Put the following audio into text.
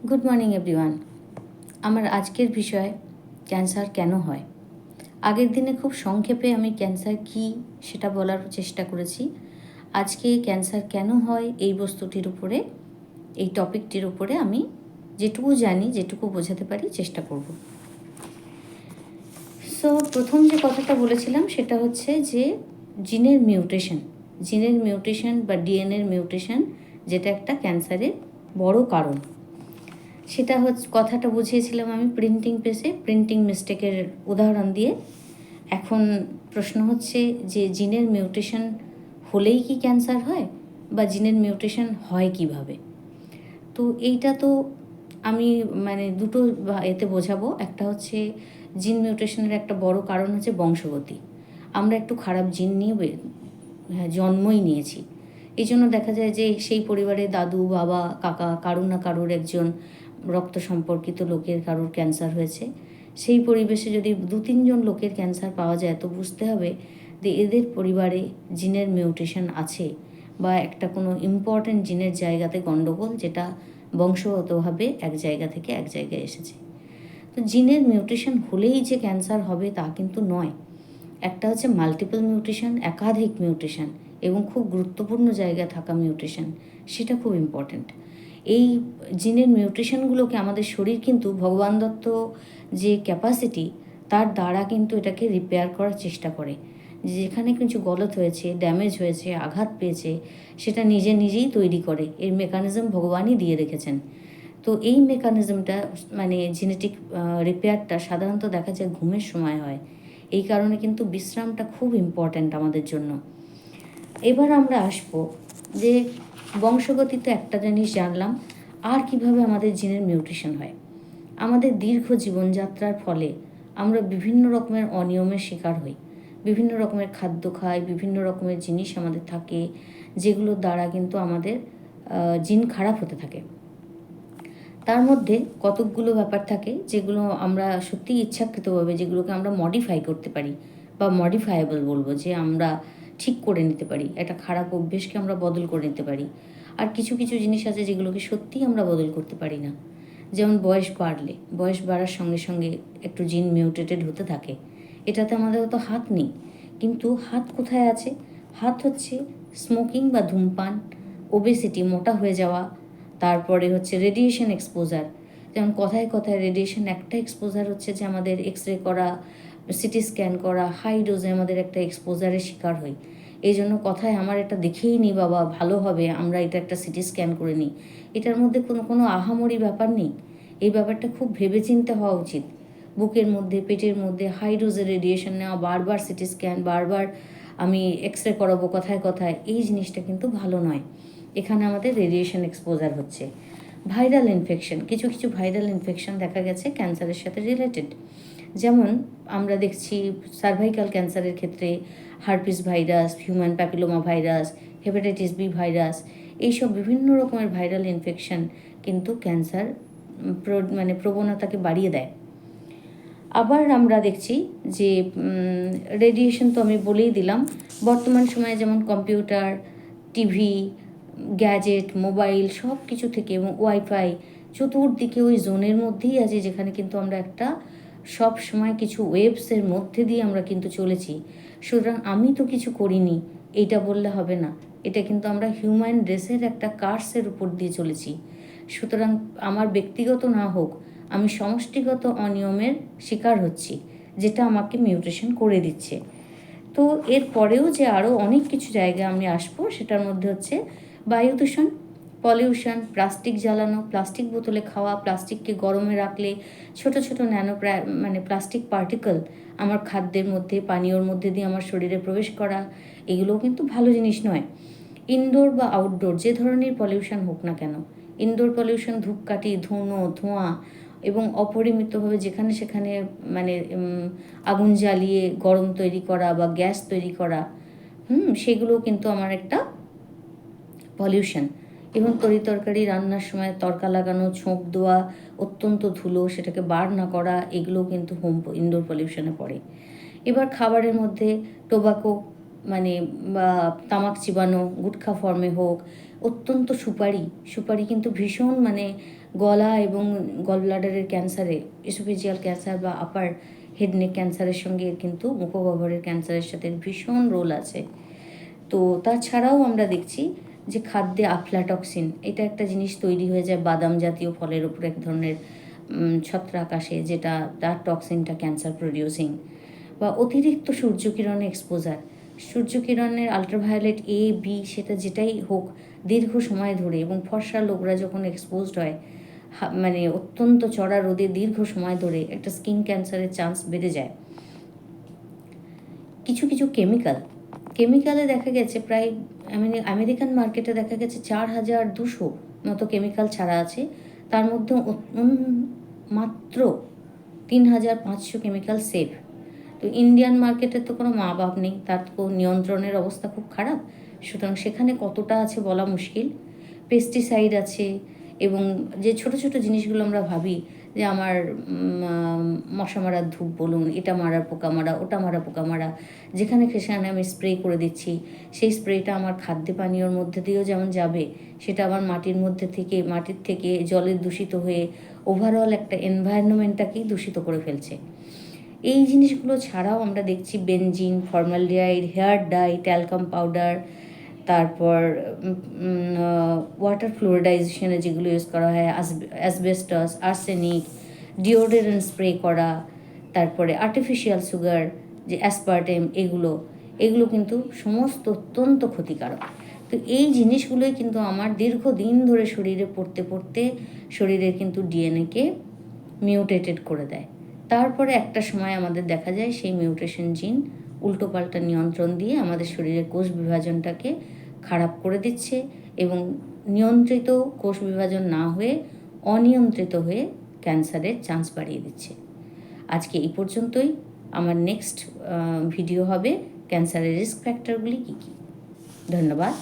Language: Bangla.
Good morning everyone. আমার আজকের বিষয় ক্যান্সার কেন হয়। আগের দিনে খুব সংক্ষেপে আমি ক্যান্সার কী সেটা বলার চেষ্টা করেছি। আজকে ক্যান্সার কেন হয় এই বস্তুটির উপরে, এই টপিকটির উপরে আমি যেটুকু জানি, যেটুকু বোঝাতে পারি চেষ্টা করব। সো প্রথম যে কথাটা বলেছিলাম সেটা হচ্ছে যে জিনের মিউটেশন বা ডিএনএর মিউটেশন, যেটা একটা ক্যান্সারের বড় কারণ। সেটা হচ্ছে কথাটা বুঝিয়েছিলাম আমি প্রিন্টিং মিস্টেকের উদাহরণ দিয়ে। এখন প্রশ্ন হচ্ছে যে জিনের মিউটেশন হলেই কি ক্যান্সার হয়, বা জিনের মিউটেশন হয় কিভাবে। তো এইটা তো আমি দুটো এতে বোঝাবো। একটা হচ্ছে জিন মিউটেশনের একটা বড় কারণ হচ্ছে বংশগতি। আমরা একটু খারাপ জিন নিয়ে জন্মই নিয়েছি। এই জন্য দেখা যায় যে সেই পরিবারে দাদু, বাবা, কাকা, কারুর না কারুর একজন রক্ত সম্পর্কিত লোকের কারুর ক্যান্সার হয়েছে। সেই পরিবেশে যদি 2-3 জন লোকের ক্যান্সার পাওয়া যায়, তো বুঝতে হবে যে এদের পরিবারে জিনের মিউটেশন আছে, বা একটা কোনো ইম্পর্ট্যান্ট জিনের জায়গাতে গণ্ডগোল, যেটা বংশগতভাবে এক জায়গা থেকে এক জায়গায় এসেছে। তো জিনের মিউটেশন হলেই যে ক্যান্সার হবে তা কিন্তু নয়। একটা হচ্ছে মাল্টিপল মিউটেশন, একাধিক মিউটেশন, এবং খুব গুরুত্বপূর্ণ জায়গায় থাকা মিউটেশন, সেটা খুব ইম্পর্ট্যান্ট। এই জিনের মিউটেশনগুলোকে আমাদের শরীর কিন্তু ভগবান দত্ত যে ক্যাপাসিটি, তার দ্বারা কিন্তু এটাকে রিপেয়ার করার চেষ্টা করে। যেখানে কিছু গলত হয়েছে, ড্যামেজ হয়েছে, আঘাত পেয়েছে, সেটা নিজেই তৈরি করে। এর মেকানিজম ভগবানই দিয়ে রেখেছেন। তো এই মেকানিজমটা জেনেটিক রিপেয়ারটা সাধারণত দেখা যায় ঘুমের সময় হয়। এই কারণে কিন্তু বিশ্রামটা খুব ইম্পর্ট্যান্ট আমাদের জন্য। এবার আমরা আসবো যে বংশগতিতে একটা জিনিস জানলাম, আর কিভাবে আমাদের জিনের মিউটেশন হয়। আমাদের দীর্ঘ জীবনযাত্রার ফলে আমরা বিভিন্ন রকমের অনিয়মের শিকার হই। বিভিন্ন রকমের খাদ্য খাই, বিভিন্ন রকমের জিনিস আমাদের থাকে, যেগুলোর দ্বারা কিন্তু আমাদের জিন খারাপ হতে থাকে। তার মধ্যে কতকগুলো ব্যাপার থাকে যেগুলো আমরা সত্যিই ইচ্ছাকৃতভাবে, যেগুলোকে আমরা মডিফাই করতে পারি, বা মডিফায়েবল বলবো, যে আমরা ঠিক করে নিতে পারি। একটা খারাপ অভ্যেসকে আমরা বদল করে নিতে পারি। আর কিছু কিছু জিনিস আছে যেগুলোকে সত্যিই আমরা বদল করতে পারি না। যেমন বয়স বাড়ার সঙ্গে সঙ্গে একটু জিন মিউটেটেড হতে থাকে। এটাতে আমাদের অত হাত নেই। কিন্তু হাত কোথায় আছে? হাত হচ্ছে স্মোকিং বা ধূমপান, ওবেসিটি, মোটা হয়ে যাওয়া, তারপরে হচ্ছে রেডিয়েশন এক্সপোজার। যেমন কথায় কথায় রেডিয়েশন একটা এক্সপোজার হচ্ছে যে আমাদের এক্সরে করা, সিটি স্ক্যান করা, হাই ডোজে আমাদের একটা এক্সপোজারের শিকার হই। এই জন্য কথায় আমার এটা দেখেই নি বাবা, ভালো হবে, আমরা এটা একটা সিটি স্ক্যান করে নিই। এটার মধ্যে কোনো আহামরি ব্যাপার নেই। এই ব্যাপারটা খুব ভেবেচিন্তে হওয়া উচিত। বুকের মধ্যে, পেটের মধ্যে হাই ডোজের রেডিয়েশন নেওয়া, বারবার সিটি স্ক্যান, বারবার আমি এক্সরে করাবো কথায় কথায়, এই জিনিসটা কিন্তু ভালো নয়। এখানে আমাদের রেডিয়েশন এক্সপোজার হচ্ছে। ভাইরাল ইনফেকশন, কিছু কিছু ভাইরাল ইনফেকশন দেখা গেছে ক্যান্সারের সাথে রিলেটেড। যেমন আমরা দেখছি সার্ভাইকাল ক্যান্সারের ক্ষেত্রে herpes virus, human papilloma virus, hepatitis B virus, এইসব বিভিন্ন রকমের ভাইরাল ইনফেকশন কিন্তু ক্যান্সার প্রবণতাকে বাড়িয়ে দেয়। আবার আমরা দেখছি যে রেডিয়েশন তো আমি বলেই দিলাম। বর্তমান সময়ে যেমন কম্পিউটার, টিভি, গ্যাজেট, মোবাইল, সব কিছু থেকে, এবং ওয়াইফাই, চতুর্দিকে ওই জোনের মধ্যেই আছে, যেখানে কিন্তু আমরা একটা সব সময় কিছু ওয়েবসের মধ্যে দিয়ে আমরা কিন্তু চলেছি। সুতরাং আমি তো কিছু করিনি এইটা বললে হবে না। এটা কিন্তু আমরা হিউম্যান রেসের একটা কার্সের উপর দিয়ে চলেছি। সুতরাং আমার ব্যক্তিগত না হোক, আমি সমষ্টিগত অনিয়মের শিকার হচ্ছি, যেটা আমাকে মিউটেশন করে দিচ্ছে। তো এর পরেও যে আরও অনেক কিছু জায়গায় আমি আসবো, সেটার মধ্যে হচ্ছে বায়ু দূষণ, পলিউশন, প্লাস্টিক জ্বালানো, প্লাস্টিক বোতলে খাওয়া, প্লাস্টিককে গরমে রাখলে ছোট ছোট প্লাস্টিক পার্টিকেল আমার খাদ্যের মধ্যে, পানীয়র মধ্যে দিয়ে আমার শরীরে প্রবেশ করা, এগুলোও কিন্তু ভালো জিনিস নয়। ইনডোর বা আউটডোর যে ধরনের পলিউশন হোক না কেন, ইনডোর পলিউশন, ধূপকাঠি, ধোঁয়া, এবং অপরিমিতভাবে যেখানে সেখানে আগুন জ্বালিয়ে গরম তৈরি করা বা গ্যাস তৈরি করা, সেগুলো কিন্তু আমার একটা পলিউশন। এবং তরকারি রান্নার সময় তড়কা লাগানো, ছোঁক দেওয়া, অত্যন্ত ধুলো, সেটাকে বার না করা, এগুলো কিন্তু ইনডোর পলিউশনে পড়ে। এবার খাবারের মধ্যে টোবাকো, মানে বা তামাক চিবানো, গুটখা ফর্মে হোক, অত্যন্ত সুপারি কিন্তু ভীষণ মানে গলা এবং গল ব্লাডারের ক্যান্সারে, ইসোফেজিয়াল ক্যান্সার বা আপার হেড নেক ক্যান্সারের সঙ্গে কিন্তু মুখগহ্বরের ক্যান্সারের সাথে ভীষণ রোল আছে। তো তাছাড়াও আমরা দেখছি যে খাদ্যে আফলাটক্সিন, এটা একটা জিনিস তৈরি হয়ে যায় বাদাম জাতীয় ফলের ওপর, এক ধরনের ছত্রাক আসে যেটা, তার টক্সিনটা ক্যান্সার প্রডিউসিং। বা অতিরিক্ত সূর্যকিরণে এক্সপোজার, সূর্যকিরণের আলট্রাভায়োলেট এ বি সেটা যেটাই হোক দীর্ঘ সময় ধরে, এবং ফর্সা লোকরা যখন এক্সপোজড হয় মানে অত্যন্ত চড়া রোদে দীর্ঘ সময় ধরে, একটা স্কিন ক্যান্সারের চান্স বেড়ে যায়। কিছু কিছু কেমিক্যালে দেখা গেছে প্রায় মানে আমেরিকান মার্কেটে দেখা গেছে 4200 মতো কেমিক্যাল ছাড়া আছে, তার মধ্যে মাত্র 3500 কেমিক্যাল সেফ। তো ইন্ডিয়ান মার্কেটের তো কোনো মা বাপ নেই, তার তো নিয়ন্ত্রণের অবস্থা খুব খারাপ, সুতরাং সেখানে কতটা আছে বলা মুশকিল। পেস্টিসাইড আছে, এবং যে ছোট ছোট জিনিসগুলো আমরা ভাবি যে আমার মশা মারার ধূপ বলুন, এটা মারার পোকা মারা, ওটা মারা পোকা মারা, যেখানে সেখানে আমি স্প্রে করে দিচ্ছি, সেই স্প্রেটা আমার খাদ্য পানীয়র মধ্যে দিয়েও যেমন যাবে, সেটা আবার মাটির থেকে জলের দূষিত হয়ে ওভারঅল একটা এনভায়রনমেন্টটাকেই দূষিত করে ফেলছে। এই জিনিসগুলো ছাড়াও আমরা দেখছি benzene, formaldehyde, hair die, talcum powder, তারপর ওয়াটার ফ্লোরিডাইজেশনে যেগুলো ইউজ করা হয়, অ্যাসবেস্টাস, আর্সেনিক, ডিওডোরেন্ট স্প্রে করা, তারপরে আর্টিফিশিয়াল সুগার যে অ্যাসপার্টেম, এগুলো কিন্তু সমস্ত অত্যন্ত ক্ষতিকারক। তো এই জিনিসগুলোই কিন্তু আমার দীর্ঘদিন ধরে শরীরে পড়তে শরীরের কিন্তু ডিএনএকে মিউটেটেড করে দেয়। তারপরে একটা সময় আমাদের দেখা যায় সেই মিউটেশন জিন উল্টোপাল্টা নিয়ন্ত্রণ দিয়ে আমাদের শরীরের কোষ বিভাজনটাকে খারাপ করে দিচ্ছে, এবং নিয়ন্ত্রিত কোষ বিভাজন না হয়ে অনিয়ন্ত্রিত হয়ে ক্যান্সারের চান্স বাড়িয়ে দিচ্ছে। আজকে এই পর্যন্তই। আমার নেক্সট ভিডিও হবে ক্যান্সারের রিস্ক ফ্যাক্টরগুলি কী কী। ধন্যবাদ।